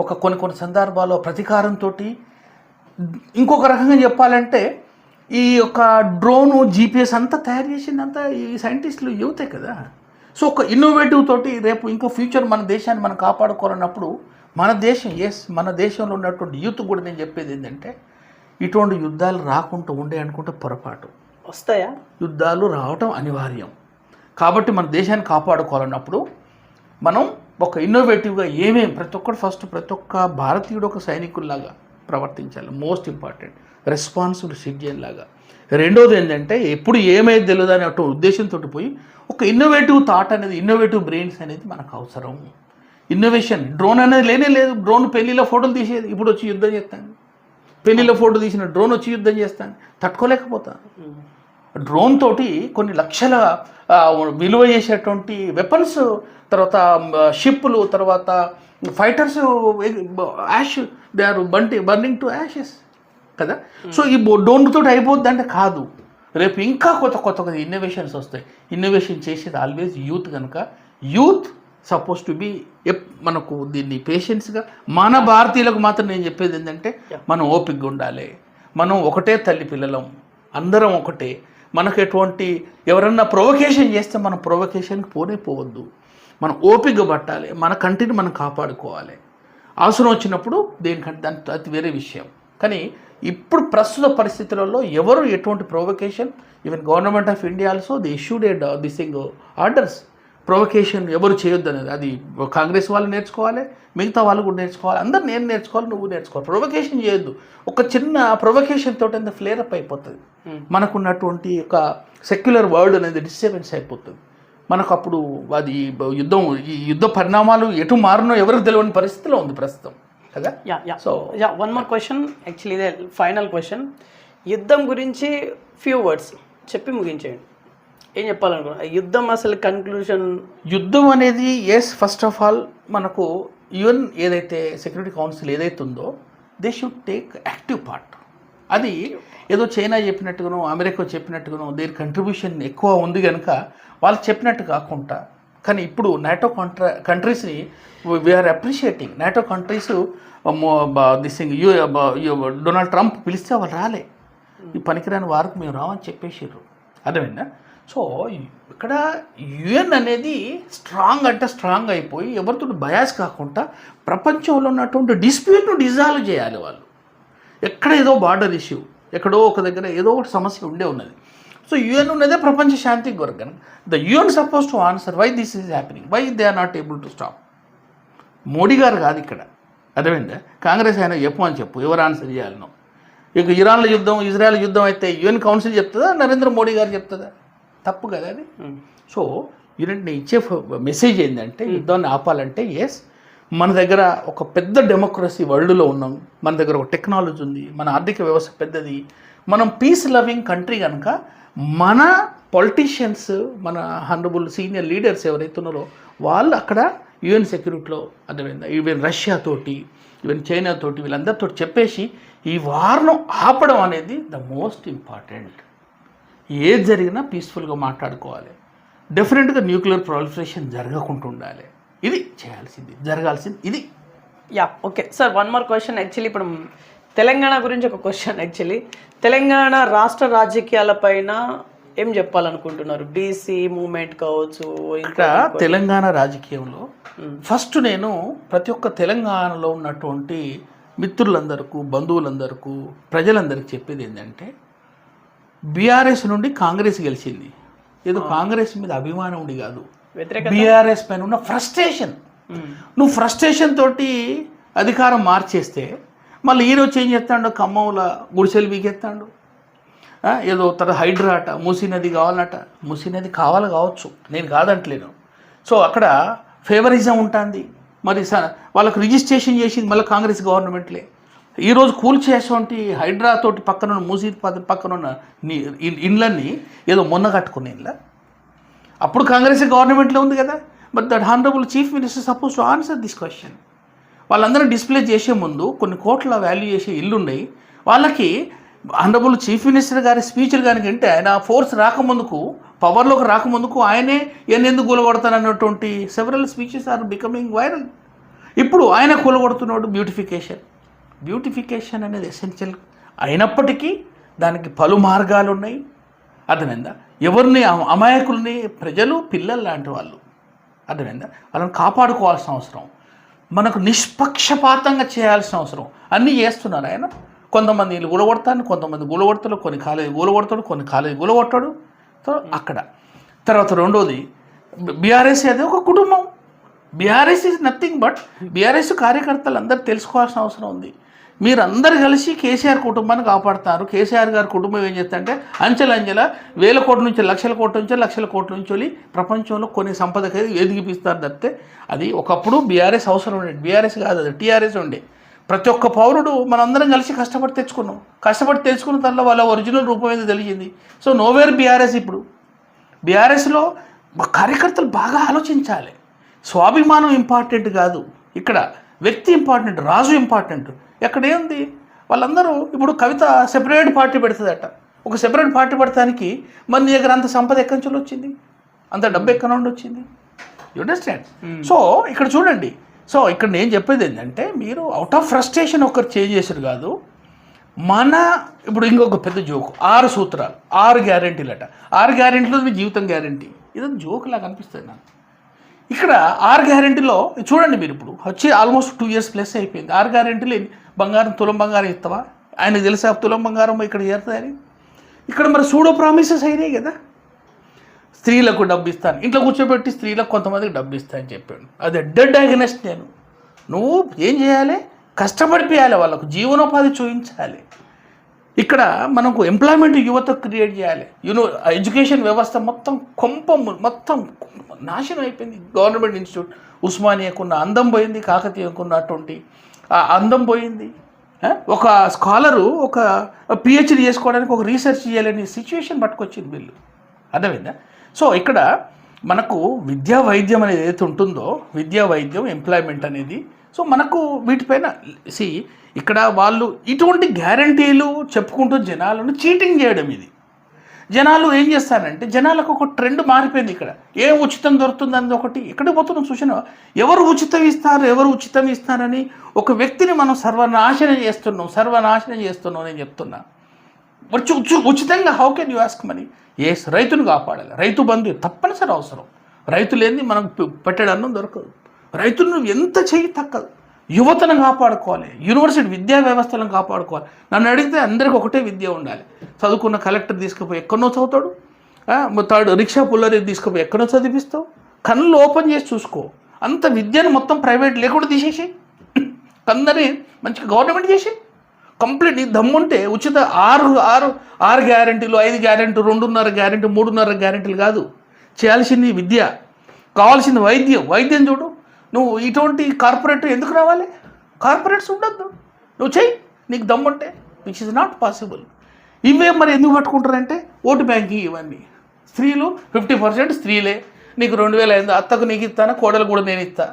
ఒక కొన్ని సందర్భాల్లో ప్రతీకారంతో, ఇంకొక రకంగా చెప్పాలంటే ఈ యొక్క డ్రోను, జీపీఎస్ అంతా తయారు చేసిందంతా ఈ సైంటిస్టులు యూతే కదా. సో ఒక ఇన్నోవేటివ్ తోటి రేపు ఇంకా ఫ్యూచర్ మన దేశాన్ని మనం కాపాడుకోవాలన్నప్పుడు మన దేశంలో ఉన్నటువంటి యూత్ కూడా నేను చెప్పేది ఏంటంటే ఇటువంటి యుద్ధాలు రాకుండా ఉండే అనుకుంటే పొరపాటు. వస్తాయా? యుద్ధాలు రావటం అనివార్యం. కాబట్టి మన దేశాన్ని కాపాడుకోవాలన్నప్పుడు మనం ఒక ఇన్నోవేటివ్గా ప్రతి ఒక్క భారతీయుడు ఒక సైనికుల్లాగా ప్రవర్తించాలి. మోస్ట్ ఇంపార్టెంట్ రెస్పాన్సిబుల్ సిటిజన్ లాగా. రెండోది ఏంటంటే ఎప్పుడు ఏమైతే తెలియదు అనే ఉద్దేశంతో పోయి ఒక ఇన్నోవేటివ్ థాట్ అనేది, ఇన్నోవేటివ్ బ్రెయిన్స్ అనేది మనకు అవసరం. ఇన్నోవేషన్ డ్రోన్ అనేది లేదు. డ్రోన్ పెళ్లిలో ఫోటోలు తీసేది, ఇప్పుడు వచ్చి యుద్ధం చేస్తాను. పెళ్లిలో ఫోటో తీసిన డ్రోన్ వచ్చి యుద్ధం చేస్తాను, తట్టుకోలేకపోతాను. డ్రోన్ తోటి కొన్ని లక్షల విలువ చేసేటువంటి వెపన్స్, తర్వాత షిప్పులు, తర్వాత fighters they are burning to ashes కదా. సో ఈ డ్రోన్ తోటి అయిపోద్ది అంటే కాదు. రేపు ఇంకా కొత్త ఇన్నోవేషన్స్ వస్తాయి. ఇన్నోవేషన్ చేసేది ఆల్వేస్ యూత్ కనుక యూత్ సపోజ్ టు బి మనకు దీన్ని పేషెన్స్గా, మన భారతీయులకు మాత్రం నేను చెప్పేది ఏంటంటే మనం ఓపికగా ఉండాలి. మనం ఒకటే తల్లి పిల్లలం, అందరం ఒకటే. మనకు ఎటువంటి ఎవరన్నా ప్రొవొకేషన్ చేస్తే మనం ప్రొవొకేషన్కి పోవద్దు. మనం ఓపిక పట్టాలి, మన కంటిని మనం కాపాడుకోవాలి. అవసరం వచ్చినప్పుడు దాని అది వేరే విషయం. కానీ ఇప్పుడు ప్రస్తుత పరిస్థితులలో ఎవరు ఎటువంటి provocation, even government of India also the issued this thing orders, provocation ఎవరు చేయొద్దు అనేది. అది కాంగ్రెస్ వాళ్ళు నేర్చుకోవాలి, మిగతా వాళ్ళు కూడా నేర్చుకోవాలి, అందరు నేను నేర్చుకోవాలి, నువ్వు నేర్చుకోవాలి. ప్రొవొకేషన్ చేయొద్దు. ఒక చిన్న ప్రొవొకేషన్ తోటి అంత ఫ్లేరప్ అయిపోతుంది. మనకున్నటువంటి ఒక సెక్యులర్ వరల్డ్ అనేది డిస్టర్బెన్స్ అయిపోతుంది. మనకు అప్పుడు అది ఈ యుద్ధ పరిణామాలు ఎటు మారునో ఎవరికి తెలియని పరిస్థితిలో ఉంది ప్రస్తుతం కదా. So one more question, actually ఇదే ఫైనల్ క్వశ్చన్. యుద్ధం గురించి ఫ్యూ వర్డ్స్ చెప్పి ముగించేయండి. ఏం చెప్పాలనుకున్నా యుద్ధం అసలు కన్క్లూషన్? యుద్ధం అనేది ఫస్ట్ ఆఫ్ ఆల్ మనకు యుఎన్ ఏదైతే సెక్యూరిటీ కౌన్సిల్ ఏదైతే ఉందో they should take active part. అది ఏదో చైనా చెప్పినట్టుగానో అమెరికా చెప్పినట్టుగానో దేని కంట్రిబ్యూషన్ ఎక్కువ ఉంది కనుక వాళ్ళు చెప్పినట్టు కాకుండా, కానీ ఇప్పుడు నాటో కంట్రీస్ని we're appreciating. NATO countries this thing Donald Trump పిలిస్తే వాళ్ళు రాలే. ఈ పనికిరాని వారికి మేము రామని చెప్పేసారు, అర్థమైందా? సో ఇక్కడ యుఎన్ అనేది స్ట్రాంగ్ అయిపోయి ఎవరితో బయాస్ కాకుండా ప్రపంచంలో ఉన్నటువంటి డిస్ప్యూట్ను డిజాల్వ్ చేయాలి వాళ్ళు. ఎక్కడ ఏదో బార్డర్ ఇష్యూ, ఎక్కడో ఒక దగ్గర ఏదో ఒకటి సమస్య ఉన్నది. సో యుఎన్ ఉన్నదే ప్రపంచ శాంతి కొరకు. The UN suppose to answer why this is happening, why they are not able to stop. Modi garu కాదు ఇక్కడ, అర్థమైందా? కాంగ్రెస్ ఆయన చెప్పు ఎవరు ఆన్సర్ చేయాలనో. ఇక ఇరాన్లో యుద్ధం, ఇజ్రాయెల్ యుద్ధం అయితే యుఎన్ కౌన్సిల్ చెప్తుందా, నరేంద్ర మోడీ గారు చెప్తుందా? తప్పు కదా అది. సో యూనిట్ నేను ఇచ్చే మెసేజ్ ఏంటంటే యుద్ధాన్ని ఆపాలంటే మన దగ్గర ఒక పెద్ద డెమోక్రసీ వరల్డ్లో ఉన్నాం, మన దగ్గర ఒక టెక్నాలజీ ఉంది, మన ఆర్థిక వ్యవస్థ పెద్దది, మనం పీస్ లవింగ్ కంట్రీ కనుక మన పొలిటీషియన్స్, మన హానరబుల్ సీనియర్ లీడర్స్ ఎవరైతే ఉన్నారో వాళ్ళు అక్కడ యుఎన్ సెక్యూరిటీలో, అర్థమైందా, ఈవెన్ రష్యాతోటి, ఈవెన్ చైనాతోటి, వీళ్ళందరితో చెప్పేసి ఈ వార్ను ఆపడం అనేది ద మోస్ట్ ఇంపార్టెంట్. ఏది జరిగినా పీస్ఫుల్గా మాట్లాడుకోవాలి. డెఫినెట్గా న్యూక్లియర్ ప్రొలిఫరేషన్ జరగకుండా ఉండాలి. ఇది జరగాల్సింది ఇది. Okay sir, one more question. Actually ఇప్పుడు తెలంగాణ గురించి ఒక క్వశ్చన్. యాక్చువల్లీ తెలంగాణ రాష్ట్ర రాజకీయాలపైన ఏం చెప్పాలనుకుంటున్నారు? బీసీ మూమెంట్ కావచ్చు, ఇంకా తెలంగాణ రాజకీయంలో ఫస్ట్ నేను ప్రతి ఒక్క తెలంగాణలో ఉన్నటువంటి మిత్రులందరికీ, బంధువులందరికీ, ప్రజలందరికీ చెప్పేది ఏంటంటే బీఆర్ఎస్ నుండి కాంగ్రెస్ గెలిచింది. ఏదో కాంగ్రెస్ మీద అభిమానం ఉండి కాదు, బీఆర్ఎస్ పైన ఉన్న ఫ్రస్ట్రేషన్. నువ్వు ఫ్రస్ట్రేషన్ తోటి అధికారం మార్చేస్తే మళ్ళీ ఈయన వచ్చి ఏం చేస్తాడు, ఖమ్మంలో గుడిసెలు బీకెత్తాడు. ఏదో తర్వాత హైడ్రా అట, మూసీ నది కావాలన్నట. మూసీ నది కావచ్చు, నేను కాదంటలేను. సో అక్కడ ఫేవరిజం ఉంటుంది. మరి వాళ్ళకు రిజిస్ట్రేషన్ చేసింది మళ్ళీ కాంగ్రెస్ గవర్నమెంట్లే. ఈరోజు కూల్చేటువంటి హైడ్రా తోటి పక్కన మూసీ పక్కన ఉన్న ఇండ్లన్నీ ఏదో మొన్న కట్టుకునే ఇండ్ల, అప్పుడు కాంగ్రెస్ గవర్నమెంట్లో ఉంది కదా. But that honourable chief minister suppose to answer this question. వాళ్ళందరూ డిస్ప్లే చేసే ముందు కొన్ని కోట్ల వాల్యూ చేసే ఇల్లు ఉన్నాయి. వాళ్ళకి హానరబుల్ చీఫ్ మినిస్టర్ గారి స్పీచ్లు కానీ అంటే ఆయన ఫోర్స్ రాకముందుకు, పవర్లోకి రాకముందుకు ఆయనే ఎందుకు కూలగొడతానన్నటువంటి several speeches are becoming viral. ఇప్పుడు ఆయన కూలగొడుతున్నాడు బ్యూటిఫికేషన్ అనేది ఎసెన్షియల్ అయినప్పటికీ దానికి పలు మార్గాలు ఉన్నాయి. అర్థమైందా? ఎవరిని అమాయకుల్ని ప్రజలు, పిల్లలు లాంటి వాళ్ళు, అర్థమైందా, వాళ్ళని కాపాడుకోవాల్సిన అవసరం, మనకు నిష్పక్షపాతంగా చేయాల్సిన అవసరం. అన్నీ చేస్తున్నారు ఆయన. కొంతమంది ఇల్లు గూలగొడతాను, కొంతమంది గూలగొడతాడు, కొన్ని కాలేజీ గూలగొడతాడు, కొన్ని కాలేజీ గూలగొట్టాడు. సో అక్కడ తర్వాత రెండోది బీఆర్ఎస్ అది ఒక కుటుంబం. BRS is nothing but BRS కార్యకర్తలు అందరూ తెలుసుకోవాల్సిన అవసరం ఉంది. మీరందరూ కలిసి కేసీఆర్ కుటుంబాన్ని కాపాడుతారు. కేసీఆర్ గారి కుటుంబం ఏం చేస్తారంటే అంచెలంచెల వేల కోట్ల నుంచి లక్షల కోట్ల నుంచి వెళ్ళి ప్రపంచంలో కొన్ని సంపదకి ఎదిగిపిస్తారు తప్పితే అది ఒకప్పుడు బీఆర్ఎస్ అవసరం ఉండే. బీఆర్ఎస్ కాదు, అది టీఆర్ఎస్ ఉండే. ప్రతి ఒక్క పౌరుడు మనందరం కలిసి కష్టపడి తెచ్చుకున్న తర్వాత వాళ్ళ ఒరిజినల్ రూపం ఏదో తెలిసింది. So nowhere BRS. ఇప్పుడు బీఆర్ఎస్లో కార్యకర్తలు బాగా ఆలోచించాలి. స్వాభిమానం ఇంపార్టెంట్ కాదు, ఇక్కడ వ్యక్తి ఇంపార్టెంట్, రాజు ఇంపార్టెంట్. ఎక్కడేముంది, వాళ్ళందరూ ఇప్పుడు కవిత సెపరేట్ పార్టీ పెడుతుందట. ఒక సెపరేట్ పార్టీ పెడతానికి మన దగ్గర అంత సంపద ఎక్కడి నుంచి వచ్చింది, అంత డబ్బు ఎక్కడి నుండి వచ్చింది? You understand? సో ఇక్కడ చూడండి. సో ఇక్కడ నేను చెప్పేది ఏంటంటే, మీరు అవుట్ ఆఫ్ ఫ్రస్ట్రేషన్ ఒకరు చేంజ్ చేసారు కాదు. ఇప్పుడు ఇంకొక పెద్ద జోకు, 6 సూత్రాలు, 6 గ్యారెంటీలట. 6 గ్యారెంటీలో మీ జీవితం గ్యారెంటీ. ఇదొక జోక్ లాగా అనిపిస్తుంది నాకు. ఇక్కడ 6 గ్యారెంటీలో చూడండి, మీరు ఇప్పుడు వచ్చి ఆల్మోస్ట్ 2 years ప్లస్ అయిపోయింది. 6 గ్యారెంటీలు బంగారం, తులం బంగారం ఇస్తావా? ఆయనకు తెలుసా తులం బంగారం ఇక్కడ చేరుతుందని? ఇక్కడ మరి సూడో ప్రామిసెస్ అయినాయి కదా. స్త్రీలకు డబ్బు ఇస్తాను, ఇంట్లో కూర్చోబెట్టి స్త్రీలకు కొంతమందికి డబ్బు ఇస్తానని చెప్పాడు. అది డెడ్ అగెనెస్ట్. నువ్వు ఏం చేయాలి, కష్టపడిపోయాలి, వాళ్ళకు జీవనోపాధి చూపించాలి. ఇక్కడ మనకు ఎంప్లాయ్మెంట్ యువతకు క్రియేట్ చేయాలి. ఎడ్యుకేషన్ వ్యవస్థ మొత్తం నాశనం అయిపోయింది. గవర్నమెంట్ ఇన్స్టిట్యూట్ ఉస్మానియాకున్న అందం పోయింది, కాకతీయకున్నటువంటి ఆ అందం పోయింది. ఒక స్కాలరు ఒక పిహెచ్డి చేసుకోవడానికి ఒక రీసెర్చ్ చేయాలని సిచ్యువేషన్ పట్టుకొచ్చింది వీళ్ళు. అర్థమైందా? సో ఇక్కడ మనకు విద్యా వైద్యం అనేది ఏదైతే ఉంటుందో, విద్యా వైద్యం ఎంప్లాయ్మెంట్ అనేది, సో మనకు వీటిపైన ఇక్కడ వాళ్ళు ఇటువంటి గ్యారంటీలు చెప్పుకుంటూ జనాలను చీటింగ్ చేయడం. ఇది జనాలు ఏం చేస్తారంటే, జనాలకు ఒక ట్రెండ్ మారిపోయింది. ఇక్కడ ఏం ఉచితం దొరుకుతుంది అనేది ఒకటి. ఎక్కడికి పోతున్నాం చూసినా, ఎవరు ఉచితం ఇస్తారని ఒక వ్యక్తిని మనం సర్వనాశనం చేస్తున్నాం నేను చెప్తున్నా. ఉచితంగా how can you ask money? రైతును కాపాడాలి. రైతు బంధు తప్పనిసరి అవసరం. రైతు లేనిది మనం పెట్టడం దొరకదు. రైతులను ఎంత చేయి తక్కదు. యువతను కాపాడుకోవాలి, యూనివర్సిటీ విద్యా వ్యవస్థలను కాపాడుకోవాలి. నన్ను అడిగితే అందరికీ ఒకటే విద్య ఉండాలి. చదువుకున్న కలెక్టర్ తీసుకుపోయి ఎక్కడో చదువుతాడు, రిక్షా పుల్లరి తీసుకుపోయి ఎక్కడో చదివిస్తావు. కళ్ళు ఓపెన్ చేసి చూసుకో. అంత విద్యను మొత్తం ప్రైవేట్ లేకుండా తీసేసి అందరినీ మంచిగా గవర్నమెంట్ చేసి కంప్లీట్. నీ దమ్ముంటే ఉచిత 6 గ్యారెంటీలు, 5 గ్యారెంటీ, 2.5 గ్యారెంటీ, 3.5 గ్యారెంటీలు కాదు. చేయాల్సింది విద్య, కావాల్సింది వైద్యం చూడు. నువ్వు ఇటువంటి కార్పొరేట్ ఎందుకు రావాలి? కార్పొరేట్స్ ఉండద్దు, నువ్వు చెయ్యి నీకు దమ్ముంటే, విచ్ ఇస్ నాట్ పాసిబుల్. ఇవే మరి ఎందుకు పట్టుకుంటారంటే ఓటు బ్యాంకింగ్. ఇవన్నీ స్త్రీలు 50% స్త్రీలే. నీకు 2005 అత్తకు నీకు ఇస్తాను, కోడలు కూడా నేను ఇస్తా.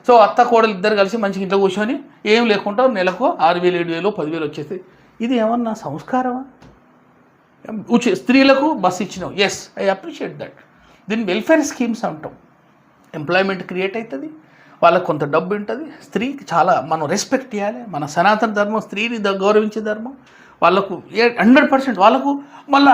సో అత్త కోడలు ఇద్దరు కలిసి మంచిగా ఇంట్లో కూర్చొని ఏం లేకుండా నెలకు 6,000, 7,000, 10,000 వచ్చేస్తాయి. ఇది ఏమన్నా సంస్కారమా? స్త్రీలకు బస్ ఇచ్చినావు, ఎస్ ఐ అప్రిషియేట్ దట్. దీన్ని వెల్ఫేర్ స్కీమ్స్ అంటాం. ఎంప్లాయ్మెంట్ క్రియేట్ అవుతుంది, వాళ్ళకు కొంత డబ్బు ఉంటుంది. స్త్రీకి చాలా మనం రెస్పెక్ట్ ఇవ్వాలి. మన సనాతన ధర్మం స్త్రీని గౌరవించే ధర్మం. వాళ్ళకు 100% వాళ్ళకు మళ్ళీ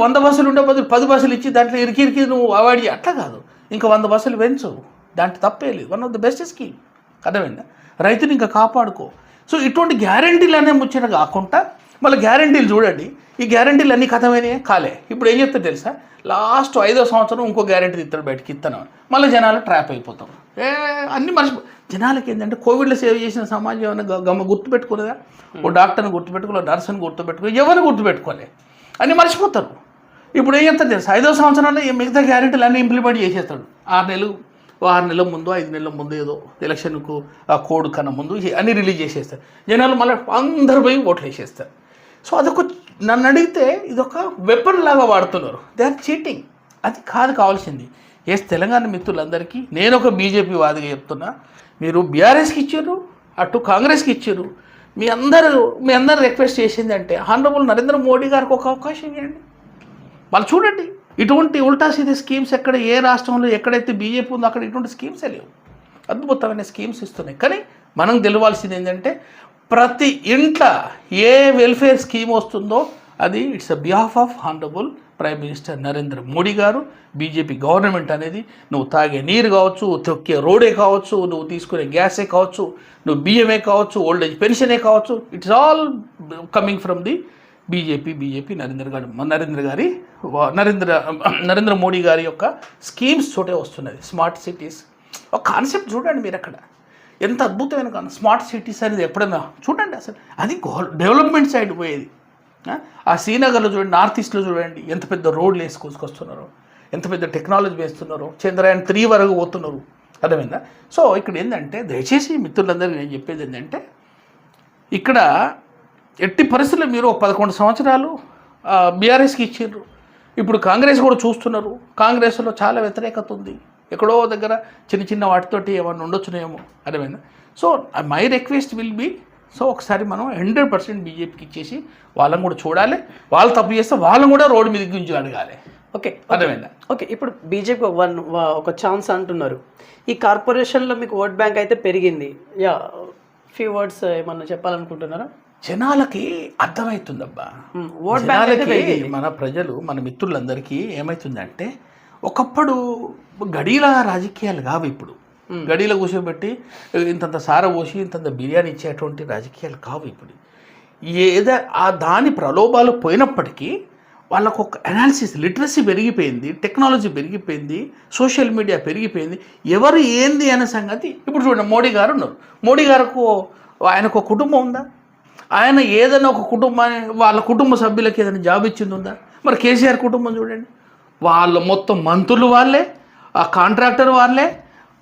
100 బస్సులు ఉండే బదులు 10 బస్సులు ఇచ్చి దాంట్లో ఇరికి నువ్వు అవాయిడ్ చేయి, అట్లా కాదు. ఇంకా 100 బస్సులు పెంచు, దాంట్లో తప్పే లేదు. One of the best scheme. అర్థమైందా? రైతుని ఇంకా కాపాడుకో. సో ఇటువంటి గ్యారెంటీలు అనే ముచ్చట కాకుండా మళ్ళీ గ్యారెంటీలు చూడండి. ఈ గ్యారెంటీలు అన్నీ కథమైనవి కాలే. ఇప్పుడు ఏం చెప్తా తెలుసా, లాస్ట్ 5వ సంవత్సరం ఇంకో గ్యారెంటీ ఇస్తాడు బయటకి ఇస్తాను, మళ్ళీ జనాలు ట్రాప్ అయిపోతాం. అన్నీ జనాలకి ఏంటంటే కోవిడ్లో సేవ చేసిన సమాజం ఏమైనా గమ్మ గుర్తుపెట్టుకోలేదా? ఓ డాక్టర్ని గుర్తుపెట్టుకోలేదు, నర్సుని గుర్తుపెట్టుకోలేదు, ఎవరిని గుర్తుపెట్టుకోలే అని మర్చిపోతారు. ఇప్పుడు ఏం చెప్తారు తెలుసు, 5వ సంవత్సరంలో మిగతా గ్యారెంటీలు అన్నీ ఇంప్లిమెంట్ చేసేస్తాడు. 6 నెలల ముందు 5 నెలల ముందు ఏదో ఎలక్షన్కు ఆ కోడ్ కన్నా ముందు అన్నీ రిలీజ్ చేసేస్తారు. జనాలు మళ్ళీ అందరు పోయి ఓట్లు వేసేస్తారు. సో అదొక, నన్ను అడిగితే ఇదొక వెపన్ లాగా వాడుతున్నారు. They are cheating. అది కాదు కావాల్సింది. తెలంగాణ మిత్రులందరికీ నేను ఒక బీజేపీ వాదిగా చెప్తున్నా, మీరు బీఆర్ఎస్కి ఇచ్చారు, అటు కాంగ్రెస్కి ఇచ్చారు. మీ అందరు రిక్వెస్ట్ చేసింది అంటే హానరబుల్ నరేంద్ర మోడీ గారికి ఒక అవకాశం ఇవ్వండి. వాళ్ళు చూడండి, ఇటువంటి ఉల్టా సీదే స్కీమ్స్ ఎక్కడ ఏ రాష్ట్రంలో ఎక్కడైతే బీజేపీ ఉందో అక్కడ ఇటువంటి స్కీమ్సే లేవు. అద్భుతమైన స్కీమ్స్ ఇస్తున్నాయి. కానీ మనం తెలియాల్సింది ఏంటంటే ప్రతి ఇంట్లో ఏ వెల్ఫేర్ స్కీమ్ వస్తుందో అది it's a behalf of honourable prime minister Narendra Modi గారు, బీజేపీ గవర్నమెంట్ అనేది. నువ్వు తాగే నీరు కావచ్చు, తొక్కే రోడే కావచ్చు, నువ్వు తీసుకునే గ్యాసే కావచ్చు, నువ్వు బియ్యమే కావచ్చు, ఓల్డ్ ఏజ్ పెన్షనే కావచ్చు, it's all coming from the BJP Narendra Modi గారి యొక్క స్కీమ్స్ తోటే వస్తున్నది. స్మార్ట్ సిటీస్ ఒక కాన్సెప్ట్ చూడండి మీరు అక్కడ, ఎంత అద్భుతమైన స్మార్ట్ సిటీస్ అనేది ఎప్పుడైనా చూడండి. అసలు అది డెవలప్మెంట్ సైడ్ పోయేది. ఆ శ్రీనగర్లో చూడండి, నార్త్ ఈస్ట్లో చూడండి ఎంత పెద్ద రోడ్లు వేసుకొస్తున్నారు, ఎంత పెద్ద టెక్నాలజీ వేస్తున్నారు, చంద్రయాన్ 3 వరకు పోతున్నారు. అర్థమైందా? సో ఇక్కడ ఏంటంటే దయచేసి మిత్రులందరికీ నేను చెప్పేది ఏంటంటే, ఇక్కడ ఎట్టి పరిస్థితుల్లో మీరు 11 సంవత్సరాలు బీఆర్ఎస్కి ఇచ్చారు. ఇప్పుడు కాంగ్రెస్ కూడా చూస్తున్నారు. కాంగ్రెస్లో చాలా వ్యతిరేకత ఉంది. ఎక్కడో దగ్గర చిన్న వాటితోటి ఏమన్నా ఉండొచ్చునేమో. అర్థమైందా? So my request will be, so ఒకసారి మనం 100% బీజేపీకి ఇచ్చేసి వాళ్ళని కూడా చూడాలి. వాళ్ళు తప్పు చేస్తే వాళ్ళని కూడా రోడ్డు మీద గురించి అడగాలి. ఓకే, అర్థమైందా? ఓకే. ఇప్పుడు బీజేపీ ఒక ఛాన్స్ అంటున్నారు. ఈ కార్పొరేషన్లో మీకు ఓట్ బ్యాంక్ అయితే పెరిగింది. ఫ్యూ వర్డ్స్ ఏమన్నా చెప్పాలనుకుంటున్నారా? జనాలకి అర్థమవుతుందబ్బా. ఓట్ బ్యాంక్ మన ప్రజలు, మన మిత్రులందరికీ ఏమవుతుందంటే, ఒకప్పుడు గడీల రాజకీయాలు కావు. ఇప్పుడు గడీలో కూర్చోబెట్టి ఇంతంత సార పోసి ఇంతంత బిర్యానీ ఇచ్చేటువంటి రాజకీయాలు కావు. ఇప్పుడు ఆ దాని ప్రలోభాలు పోయినప్పటికీ వాళ్ళకు ఒక అనాలిసిస్, లిటరసీ పెరిగిపోయింది, టెక్నాలజీ పెరిగిపోయింది, సోషల్ మీడియా పెరిగిపోయింది. ఎవరు ఏంది అనే సంగతి ఇప్పుడు చూడండి. మోడీ గారు ఉన్నారు. మోడీ గారికి ఆయనకు ఒక కుటుంబం ఉందా? ఆయన ఏదైనా ఒక కుటుంబాన్ని, వాళ్ళ కుటుంబ సభ్యులకి ఏదైనా జాబ్ ఇచ్చింది ఉందా? మరి కేసీఆర్ కుటుంబం చూడండి, వాళ్ళ మొత్తం మంత్రులు వాళ్ళే, ఆ కాంట్రాక్టర్ వాళ్ళే.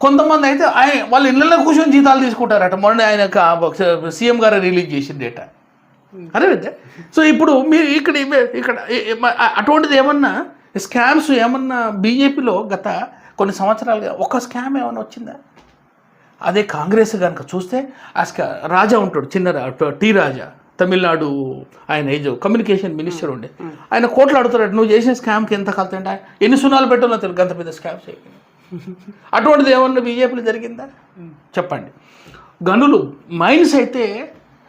కొంతమంది అయితే వాళ్ళ ఇళ్ళలో కూర్చొని జీతాలు తీసుకుంటారట. మొన్న ఆయన సీఎం గారు రిలీజ్ చేసిన డేటా. అదేవిధంగా సో ఇప్పుడు మీరు ఇక్కడ అటువంటిది ఏమన్నా స్కామ్స్ ఏమన్నా బీజేపీలో గత కొన్ని సంవత్సరాలుగా ఒక స్కామ్ ఏమన్నా వచ్చిందా? అదే కాంగ్రెస్ కనుక చూస్తే రాజా ఉంటాడు, టీ రాజా, తమిళనాడు, ఆయన కమ్యూనికేషన్ మినిస్టర్ ఉండే, ఆయన కోట్లు అడుగుతాడు, నువ్వు చేసిన స్కామ్కి ఎంత కలుతుంటే ఎన్ని సున్నాలు పెట్టాలో తెలుగు, అంత పెద్ద స్కామ్స్ అయిపోయింది. అటువంటిది ఏమన్నా బీజేపీలో జరిగిందా చెప్పండి? గనులు, మైన్స్ అయితే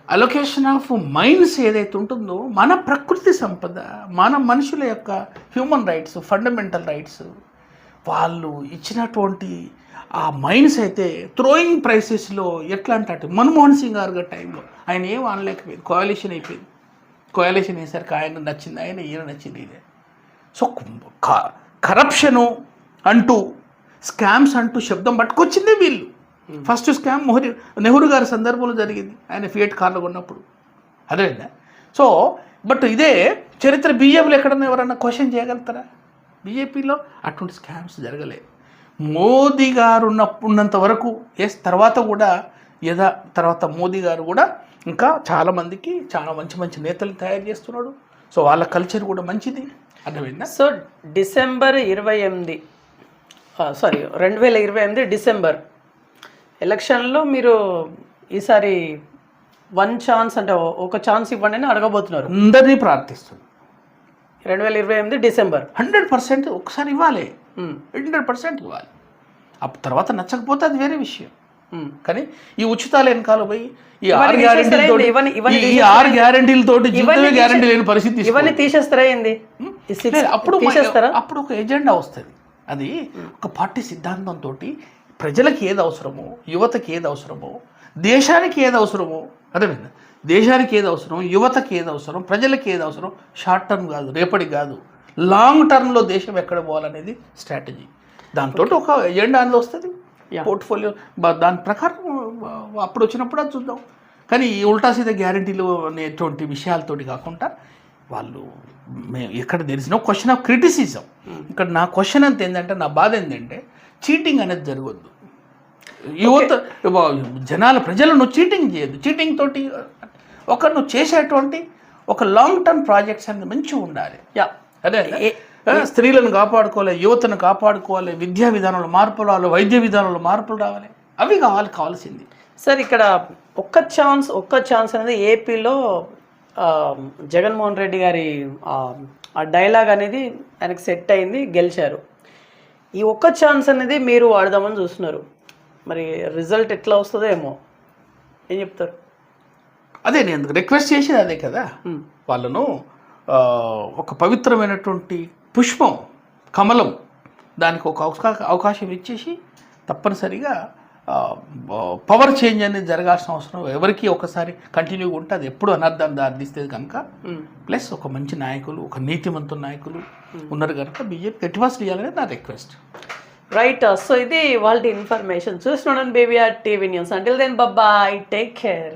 అలొకేషన్ ఆఫ్ మైన్స్ ఏదైతే ఉంటుందో, మన ప్రకృతి సంపద, మన మనుషుల యొక్క హ్యూమన్ రైట్స్, ఫండమెంటల్ రైట్స్, వాళ్ళు ఇచ్చినటువంటి ఆ మైన్స్ అయితే థ్రోయింగ్ ప్రైసెస్లో ఎట్లా అంటే మన్మోహన్ సింగ్ గారు టైంలో ఆయన ఏం అనలేకపోయింది. కోయాలిషన్ అయిపోయింది. కోయాలిషన్ అయ్యేసరికి ఆయన నచ్చింది ఆయన, ఈయన నచ్చింది ఇదే. సో కరప్షను అంటూ, స్కామ్స్ అంటూ శబ్దం పట్టుకొచ్చిందే వీళ్ళు. ఫస్ట్ స్కామ్ నెహ్రూ గారి సందర్భంలో జరిగింది, ఆయన ఫియట్ కార్లో ఉన్నప్పుడు. అదేనా? సో బట్ ఇదే చరిత్ర బీజేపీలో ఎక్కడన్నా ఎవరన్నా క్వశ్చన్ చేయగలుగుతారా? బీజేపీలో అటువంటి స్కామ్స్ జరగలేదు. మోదీ గారు ఉన్నంత వరకు తర్వాత కూడా తర్వాత మోదీ గారు కూడా ఇంకా చాలామందికి చాలా మంచి నేతలు తయారు చేస్తున్నాడు. సో వాళ్ళ కల్చర్ కూడా మంచిది. అర్థమైందా? సో 2028 డిసెంబర్ ఎలక్షన్లో మీరు ఈసారి వన్ ఛాన్స్ అంటే ఒక ఛాన్స్ ఇవ్వండి అని అడగబోతున్నారు. అందరినీ ప్రార్థిస్తుంది. 2028 డిసెంబర్ 100% ఒకసారి ఇవ్వాలి, 100% ఇవ్వాలి. అప్పుడు తర్వాత నచ్చకపోతే అది వేరే విషయం. కానీ ఈ ఉచితాలు వెనకాల పోయి ఈ 6 గ్యారెంటీలతోటి గ్యారెంటీ లేని పరిస్థితి ఇవన్నీ తీసేస్తారా ఏంది? అప్పుడు ఒక ఎజెండా వస్తుంది. అది ఒక పార్టీ సిద్ధాంతంతో ప్రజలకు ఏది అవసరమో, యువతకి ఏది అవసరమో, దేశానికి ఏది అవసరమో, అర్థమైందా? దేశానికి ఏది అవసరం, యువతకి ఏది అవసరం, ప్రజలకి ఏది అవసరం, షార్ట్ టర్మ్ కాదు, రేపటికి కాదు, లాంగ్ టర్మ్లో దేశం ఎక్కడ పోవాలనేది స్ట్రాటజీ. దాంతో ఒక ఎజెండా అనేది వస్తుంది. Yeah. పోర్ట్ఫోలియో దాని ప్రకారం అప్పుడు వచ్చినప్పుడు అది చూద్దాం. కానీ ఈ ఉల్టా సీదా గ్యారంటీలు అనేటువంటి విషయాలతోటి కాకుండా వాళ్ళు ఇక్కడ తెలిసిన క్వశ్చన్ ఆఫ్ క్రిటిసిజం. ఇక్కడ నా క్వశ్చన్ అంత ఏంటంటే, నా బాధ ఏంటంటే చీటింగ్ అనేది జరగద్దు. యువత ప్రజలు నువ్వు చీటింగ్ చేయొద్దు. చీటింగ్ తోటి నువ్వు చేసేటువంటి ఒక లాంగ్ టర్మ్ ప్రాజెక్ట్స్ అనేది మంచిగా ఉండాలి. అదే స్త్రీలను కాపాడుకోవాలి, యువతను కాపాడుకోవాలి, విద్యా విధానంలో మార్పులు రావాలి, వైద్య విధానంలో మార్పులు రావాలి, అవి కావాల్సింది. సార్ ఇక్కడ ఒక్క ఛాన్స్ అనేది ఏపీలో జగన్మోహన్ రెడ్డి గారి ఆ డైలాగ్ అనేది ఆయనకు సెట్ అయింది, గెలిచారు. ఈ ఒక్క ఛాన్స్ అనేది మీరు వాడదామని చూస్తున్నారు. మరి రిజల్ట్ ఎట్లా వస్తుందో ఏమో, ఏం చెప్తారు? అదే నేను రిక్వెస్ట్ చేసేది అదే కదా, వాళ్ళను ఒక పవిత్రమైనటువంటి పుష్పం, కమలం, దానికి ఒక అవకాశం ఇచ్చేసి తప్పనిసరిగా పవర్ చేంజ్ అనేది జరగాల్సిన అవసరం ఎవరికి ఒకసారి కంటిన్యూగా ఉంటే అది ఎప్పుడు అనర్థం దారితీస్తుంది కనుక, ప్లస్ ఒక మంచి నాయకులు, ఒక నీతిమంతుల నాయకులు ఉన్నారు కనుక బీజేపీ గట్టివాస్ చేయాలనేది నా రిక్వెస్ట్. రైట్. సో ఇది వాళ్ళ ఇన్ఫర్మేషన్. చూస్తున్నాను BVR TV news. Until then bye, take care.